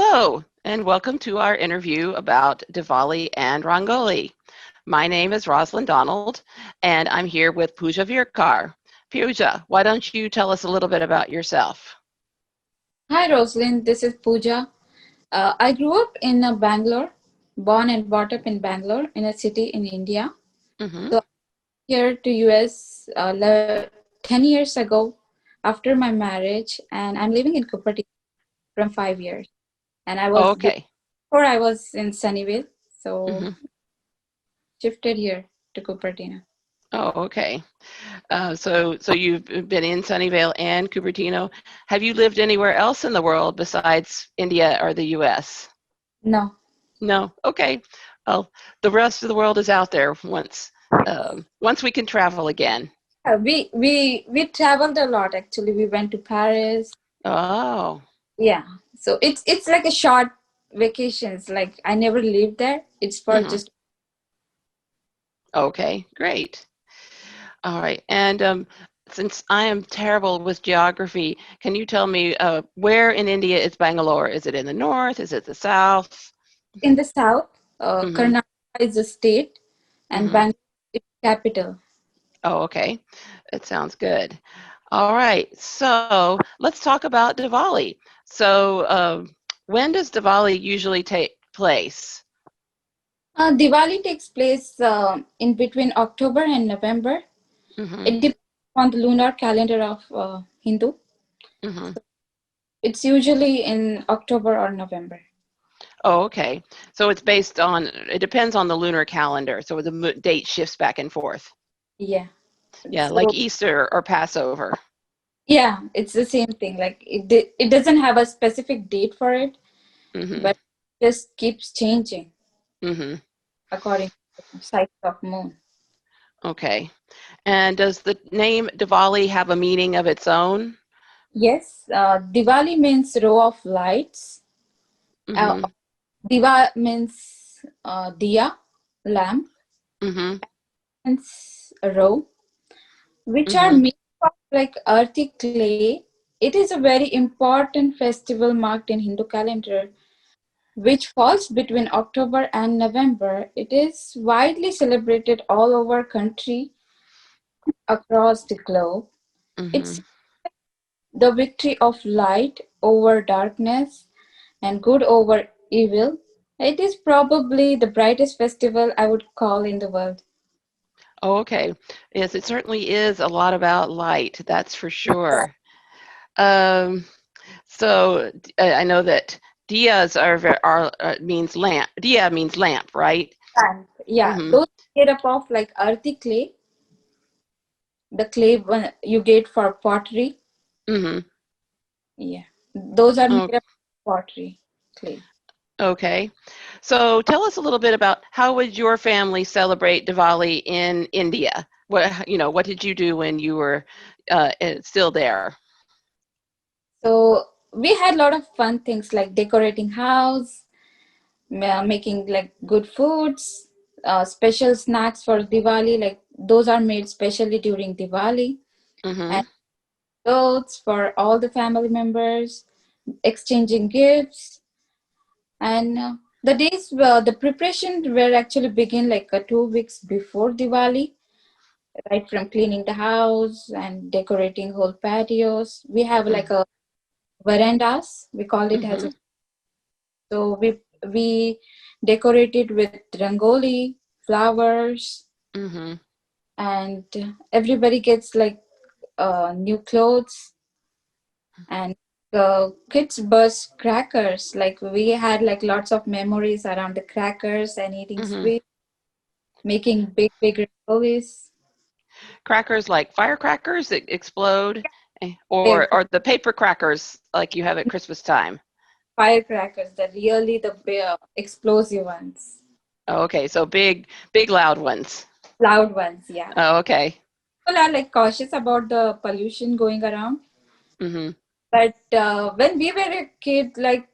Hello, and welcome to our interview about Diwali and Rangoli. My name is Rosalind Donald, and I'm here with Pooja Virkar. Pooja, why don't you tell us a little bit about yourself? Hi Rosalind, this is Pooja. I grew up in Bangalore, born and brought up in Bangalore, in a city in India. Mm-hmm. So I here to US 10 years ago after my marriage, and I'm living in Cupertino from 5 years. And Okay. before I was in Sunnyvale, so Mm-hmm. shifted here to Cupertino. Oh, okay. So you've been in Sunnyvale and Cupertino. Have you lived anywhere else in the world besides India or the U.S.? No, No. Okay. Well, the rest of the world is out there once we can travel again. we traveled a lot actually. We went to Paris. Oh. Yeah, so it's like a short vacations. Like I never lived there. It's for Mm-hmm. just Okay, great. All right. And since I am terrible with geography, can you tell me where in India is Bangalore? Is it in the north? Is it the south? in the south. Mm-hmm. Karnataka is a state, and Mm-hmm. Bangalore is capital. Oh, okay. That sounds good. All right. So let's talk about Diwali. So when does Diwali usually take place? Diwali takes place in between October and November. Mm-hmm. It depends on the lunar calendar of Hindu. Mm-hmm. It's usually in October or November. Oh, okay. So it's based on, it depends on the lunar calendar. So the date shifts back and forth. Yeah. Yeah, like So Easter or Passover. yeah, it's the same thing. Like it doesn't have a specific date for it, Mm-hmm. but just keeps changing Mm-hmm. according to the cycle of moon. Okay. And does the name Diwali have a meaning of its own? Yes, Diwali means row of lights. Uh, Mm-hmm. Diva means diya, lamp, Mm-hmm. and row, which are Mm-hmm. made of like earthy clay. It is a very important festival marked in Hindu calendar, which falls between October and November. It is widely celebrated all over country across the globe. Mm-hmm. It's the victory of light over darkness and good over evil. It is probably the brightest festival I would call in the world. Oh, okay. Yes, it certainly is a lot about light, that's for sure. Um, so I know that diyas are means lamp. Diya means lamp, right? And yeah, Mm-hmm. those made up of like earthy clay, the clay one you get for pottery. Mm-hmm. Yeah, those are Oh, made up of pottery clay. okay. So tell us a little bit about how would your family celebrate Diwali in India? What did you do when you were still there? So we had a lot of fun things like decorating house, making like good foods, special snacks for Diwali. Like those are made specially during Diwali, Mm-hmm. and clothes for all the family members, exchanging gifts, and the preparation were actually begin like 2 weeks before Diwali, right from cleaning the house and decorating whole patios. We have like a verandas, we call it as Mm-hmm. a, so we decorated with rangoli, flowers, Mm-hmm. and everybody gets like new clothes, and kids burst crackers. Like we had like lots of memories around the crackers and eating Mm-hmm. sweets, making big rangolis. Crackers like firecrackers that explode, or Firecrackers, the paper crackers like you have at Christmas time. firecrackers, the really the explosive ones, Oh, okay, so big loud ones. loud ones. Yeah, Oh, okay. people are like cautious about the pollution going around. Mm-hmm. But when we were a kid, like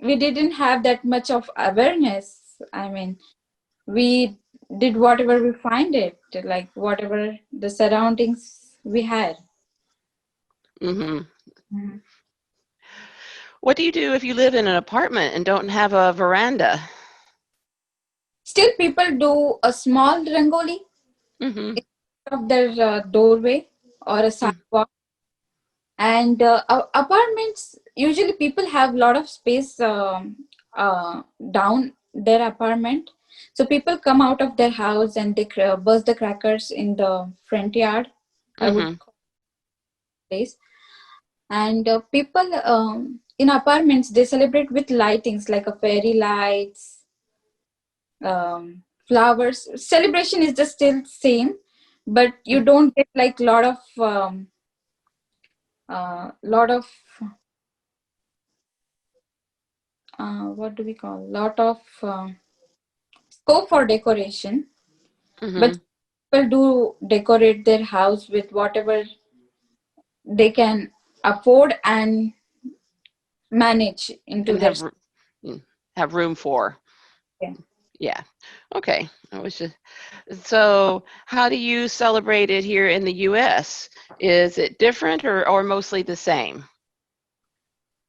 we didn't have that much of awareness. I mean, we did whatever we find it, like whatever the surroundings we had. Mm-hmm. Mhm. What do you do if you live in an apartment and don't have a veranda? Still, people do a small rangoli Mm-hmm. in front of their doorway or a sidewalk. And apartments, usually people have a lot of space down their apartment. So people come out of their house and they burst the crackers in the front yard, I would Mm-hmm. call place. And people in apartments, they celebrate with lightings like a fairy lights, flowers. Celebration is just still same, but you don't get like lot of what do we call, lot of scope for decoration. Mm-hmm. But people do decorate their house with whatever they can afford and manage into And their. have room for. Yeah. Yeah. Okay. I was just so. How do you celebrate it here in the U.S.? Is it different or mostly the same?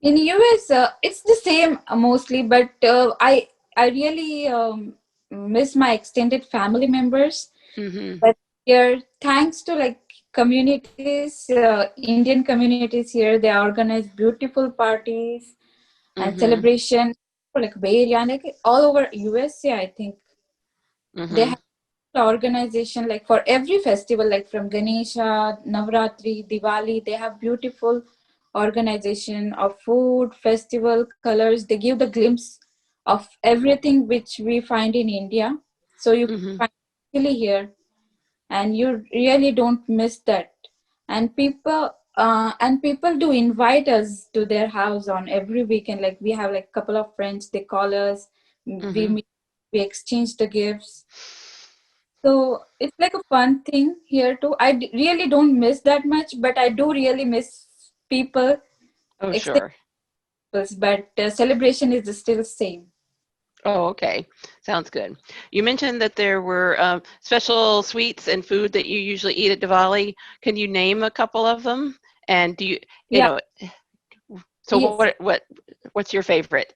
In US, it's the same mostly, but I really miss my extended family members. Mm-hmm. But here, thanks to like communities, Indian communities here, they organize beautiful parties and Mm-hmm. celebration for like Bay Area, and like all over USA. I think they Mm-hmm. have organization like for every festival, like from Ganesha, Navratri, Diwali. They have beautiful organization of food, festival, colors. They give the glimpse of everything which we find in India. So you Mm-hmm. find it really here, and you really don't miss that. And people do invite us to their house on every weekend. Like we have like couple of friends, they call us, we Mm-hmm. meet, we exchange the gifts. So it's like a fun thing here too. Really don't miss that much, but I do really miss people, Oh, except sure. but celebration is still same. Oh, okay. Sounds good. You mentioned that there were special sweets and food that you usually eat at Diwali. Can you name a couple of them? And do you, you Yeah, know, so yes. what's your favorite?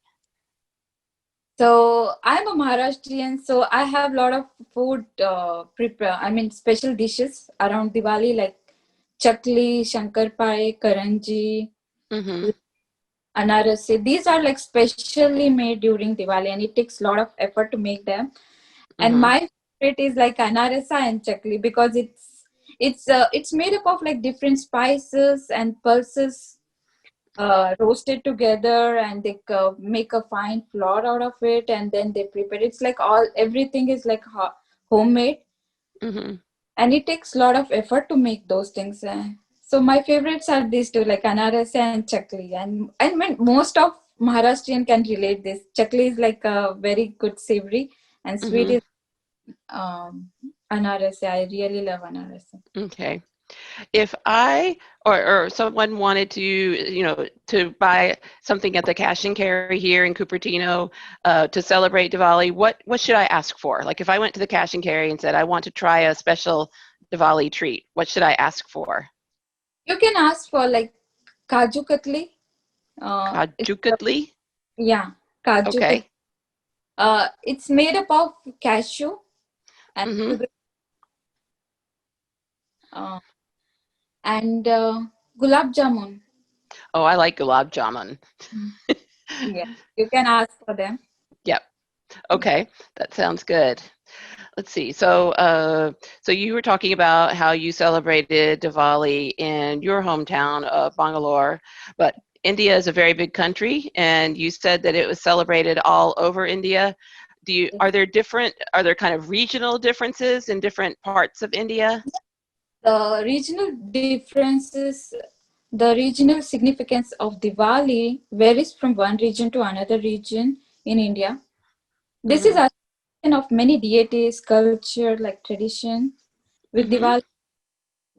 So I'm a Maharashtrian, so I have a lot of food prepare. I mean, special dishes around Diwali like chakli, shankar pai, karanji, Mm-hmm. anarase. These are like specially made during Diwali, and it takes a lot of effort to make them. And Mm-hmm. my favorite is like anarasa and chakli because it's made up of like different spices and pulses roasted together, and they make a fine flour out of it, and then they prepare. It's like all everything is like homemade, Mm-hmm. and it takes a lot of effort to make those things. So my favorites are these two, like anarasa and chakli, and when most of Maharashtrian can relate this. Chakli is like a very good savory, and sweet Mm-hmm. is um, anarasa. I really love anarasa. Okay. If I or someone wanted to, to buy something at the cash and carry here in Cupertino to celebrate Diwali, what should I ask for? Like if I went to the cash and carry and said I want to try a special Diwali treat, what should I ask for? You can ask for like kaju katli. It's Kajukatli? yeah, kaju katli. Okay. It's made up of cashew and Mm-hmm. sugar uh, and gulab jamun. Oh, I like gulab jamun. Mm. Yeah, you can ask for them. Yep. Yeah. Okay. That sounds good. Let's see. So you were talking about how you celebrated Diwali in your hometown of Bangalore, but India is a very big country, and you said that it was celebrated all over India. Are there kind of regional differences in different parts of India? The regional differences, the regional significance of Diwali varies from one region to another region in India. This is Mm-hmm. a of many deities, culture, like tradition with Mm-hmm. Diwali.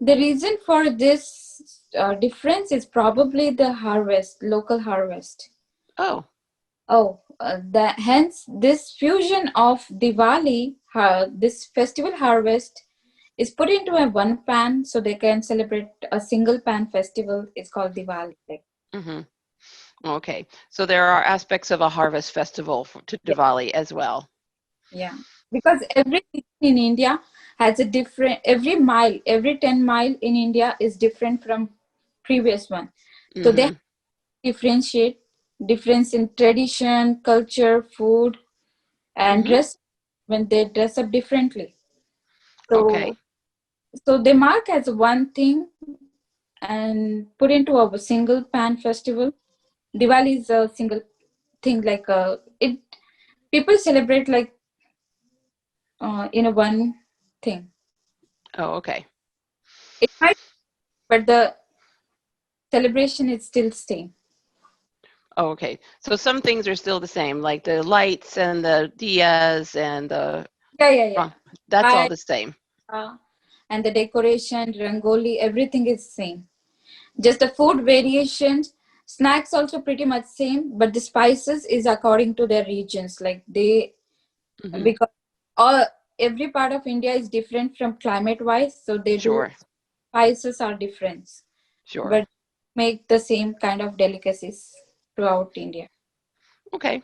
The reason for this difference is probably the harvest, local harvest. Oh. Hence this fusion of Diwali, this festival harvest is put into a one pan, so they can celebrate a single pan festival. It's called Diwali. Mm-hmm. Okay, so there are aspects of a harvest festival to Yeah, Diwali as well. yeah. Because every city in India has a different, every mile, every 10 mile in India is different from previous one. So they Mm-hmm. differentiate difference in tradition, culture, food, and Mm-hmm. dress when they dress up differently. Okay. So so they mark as one thing and put into a single pan festival. Diwali is a single thing like it people celebrate like in a one thing. Oh, okay. It might, but the celebration is still same. Oh, okay. So some things are still the same, like the lights and the diyas and the Yeah, yeah, yeah. that's all I, the same. and the decoration, rangoli, everything is same. Just the food variations, snacks also pretty much same, but the spices is according to their regions. Like they Mm-hmm. because all every part of India is different from climate wise, so they do Sure. spices are different, Sure. but make the same kind of delicacies throughout India. Okay.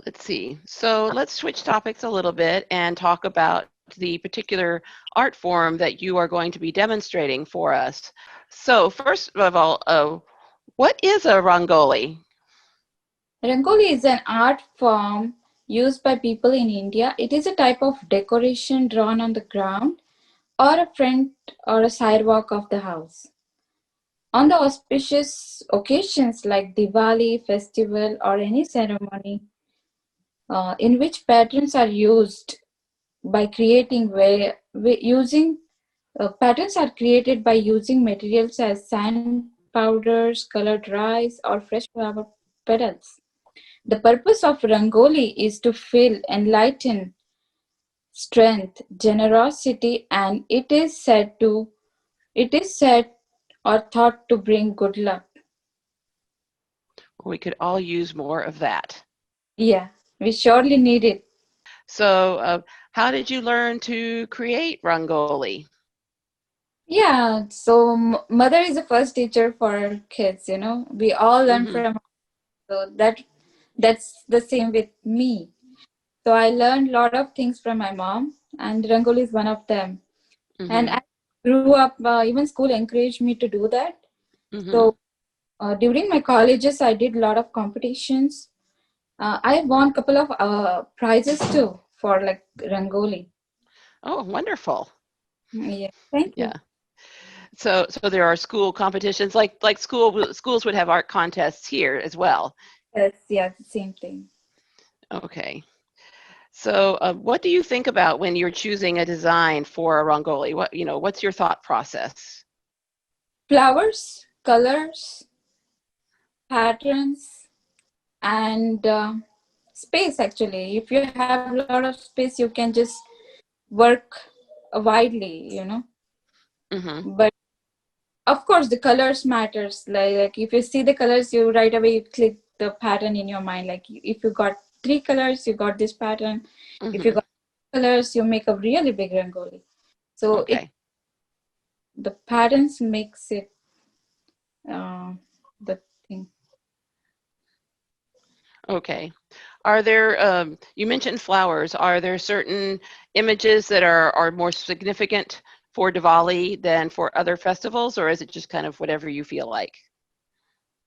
Let's see. So let's switch topics a little bit and talk about the particular art form that you are going to be demonstrating for us. So first of all, what is a rangoli? Rangoli is an art form used by people in India. It is a type of decoration drawn on the ground or a front or a sidewalk of the house. On the auspicious occasions like Diwali festival or any ceremony in which patterns are used by creating where using patterns are created by using materials as sand powders, colored rice, or fresh flower petals. The purpose of Rangoli is to fill, enlighten, strength, generosity, and it is said or thought to bring good luck. We could all use more of that. Yeah, we surely need it. So, how did you learn to create rangoli? Yeah, so mother is the first teacher for kids, We all learn Mm-hmm. from her. So that's the same with me. So I learned a lot of things from my mom, and Rangoli is one of them. And Mm-hmm. I grew up, even school encouraged me to do that. Mm-hmm. So during my colleges, I did a lot of competitions. I won couple of prizes too for like Rangoli. Oh, wonderful. Yeah, thank Yeah. you. So there are school competitions like schools would have art contests here as well. Yes, yeah, the same thing. Okay. So, what do you think about when you're choosing a design for a rangoli? What's your thought process? Flowers, colors, patterns, and space. Actually, if you have a lot of space, you can just work widely. Mm-hmm. But of course, the colors matters. Like if you see the colors, you right away click the pattern in your mind. Like if you got three colors, you got this pattern. If you Mm-hmm. got colors, you make a really big rangoli. So it Okay. the patterns makes it uh, the thing. Okay. Are there, you mentioned flowers. Are there certain images that are more significant for Diwali than for other festivals, or is it just kind of whatever you feel like?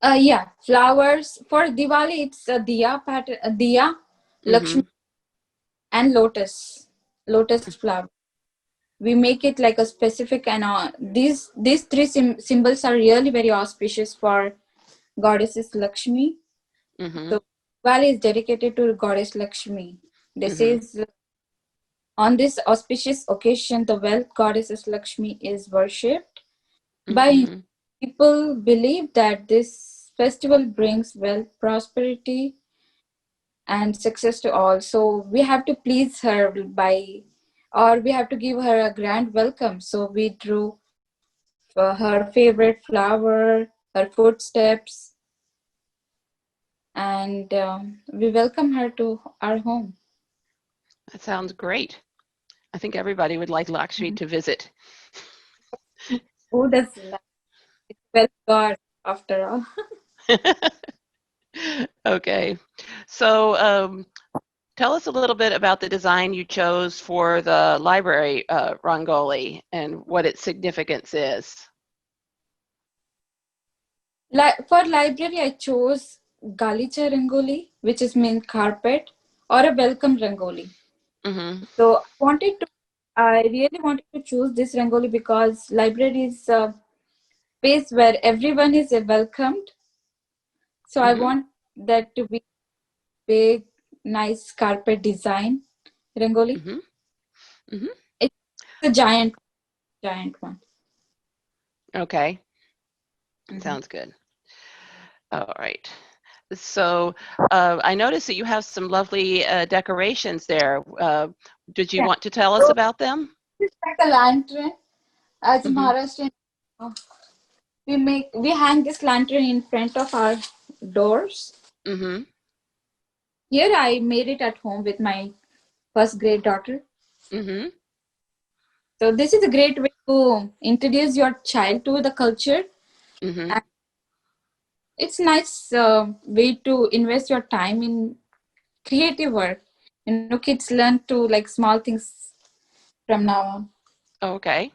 Yeah, flowers for Diwali. It's a diya pattern, a diya, Mm-hmm. Lakshmi, and lotus flower. We make it like a specific, and these three symbols are really very auspicious for goddesses Lakshmi. Mm-hmm. So Diwali is dedicated to goddess Lakshmi. This Mm-hmm. is on this auspicious occasion, the wealth goddess Lakshmi is worshipped by Mm-hmm. people. Believe that this festival brings wealth, prosperity, and success to all. So we have to please her or we have to give her a grand welcome. So we drew her favorite flower, her footsteps, and we welcome her to our home. That sounds great. I think everybody would like Lakshmi Mhm. to visit. Who does like well God after all? Okay. So, tell us a little bit about the design you chose for the library Rangoli and what its significance is. For library, I chose Galicha Rangoli, which is mean carpet, or a welcome Rangoli. Mm-hmm. So I really wanted to choose this Rangoli because library is a space where everyone is welcomed. So I Mm-hmm. want that to be big, nice carpet design Rangoli. Mm-hmm. Mm-hmm. It's a giant one. Okay. Mhm. Sounds good. All right. So I noticed that you have some lovely decorations there. Did you Yeah. want to tell us So about them? it's like a lantern. As a Mm-hmm. Maharashtrian, uh, we hang this lantern in front of our doors. Mm-hmm. Here I made it at home with my first grade daughter. Mm-hmm. So this is a great way to introduce your child to the culture. Mm-hmm. And it's nice way to invest your time in creative work. Kids learn to like small things from now on. Okay.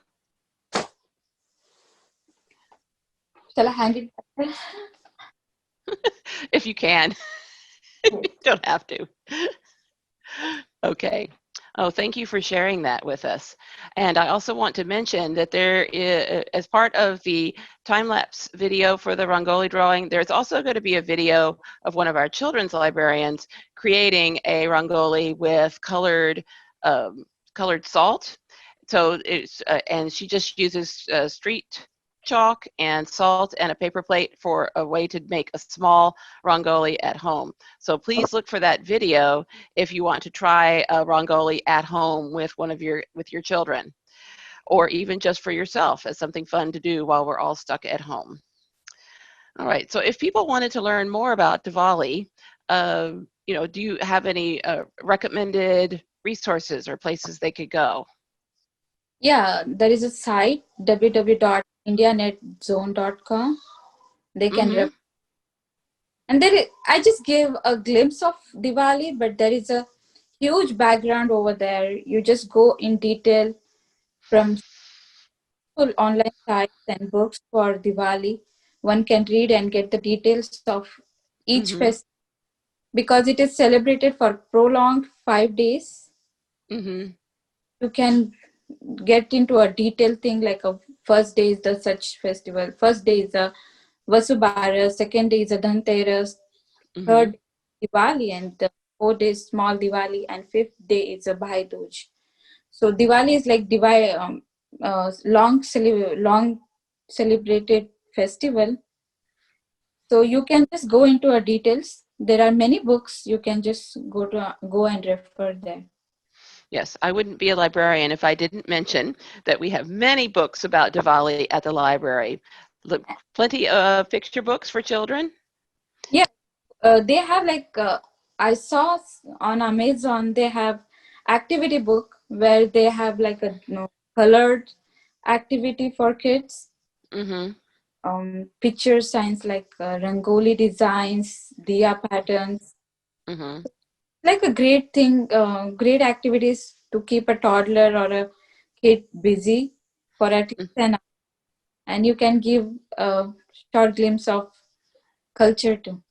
Shall I hang it back If you can. there? You don't have to. Okay. Oh, thank you for sharing that with us. And I also want to mention that there is, as part of the time-lapse video for the Rangoli drawing, there's also going to be a video of one of our children's librarians creating a Rangoli with colored salt. So and she just uses street chalk and salt and a paper plate for a way to make a small Rangoli at home. So please look for that video if you want to try a Rangoli at home with with your children, or even just for yourself as something fun to do while we're all stuck at home. All right. So if people wanted to learn more about Diwali, uh, do you have any recommended resources or places they could go? Yeah, there is a site www.indianetzone.com. They can Mm-hmm. and I just gave a glimpse of Diwali, but there is a huge background over there. You just go in detail from full online sites and books for Diwali. One can read and get the details of each Mm-hmm. festival because it is celebrated for prolonged 5 days. Mm-hmm. You can get into a detailed thing like a first day is the such festival. First day is a Vasubara, second day is a Dhanteras, Mm-hmm. third Diwali, and the fourth day is small Diwali, and fifth day is a Bhai Dooj. So Diwali is like long celebrated festival. So you can just go into a details. There are many books you can just go and refer there. Yes, I wouldn't be a librarian if I didn't mention that we have many books about Diwali at the library. Plenty of picture books for children. Yeah, they have I saw on Amazon they have activity book where they have like a colored activity for kids. Mm-hmm. Picture science like rangoli designs, diya patterns, Mm-hmm. like a great thing, great activities to keep a toddler or a kid busy for at least an hour. And you can give a short glimpse of culture too.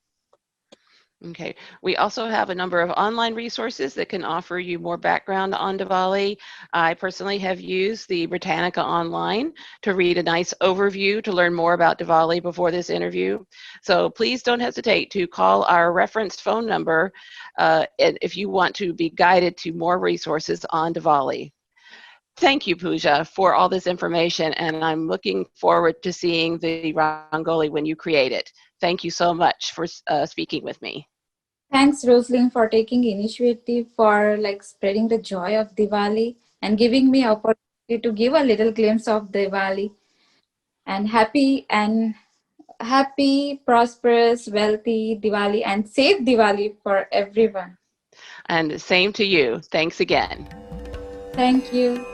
Okay. We also have a number of online resources that can offer you more background on Diwali. I personally have used the Britannica Online to read a nice overview to learn more about Diwali before this interview. So please don't hesitate to call our reference phone number if you want to be guided to more resources on Diwali. Thank you, Pooja, for all this information, and I'm looking forward to seeing the Rangoli when you create it. Thank you so much for speaking with me. Thanks, Rosalind, for taking initiative for like spreading the joy of Diwali and giving me opportunity to give a little glimpse of Diwali. And happy, prosperous, wealthy Diwali and safe Diwali for everyone. And same to you. Thanks again. Thank you.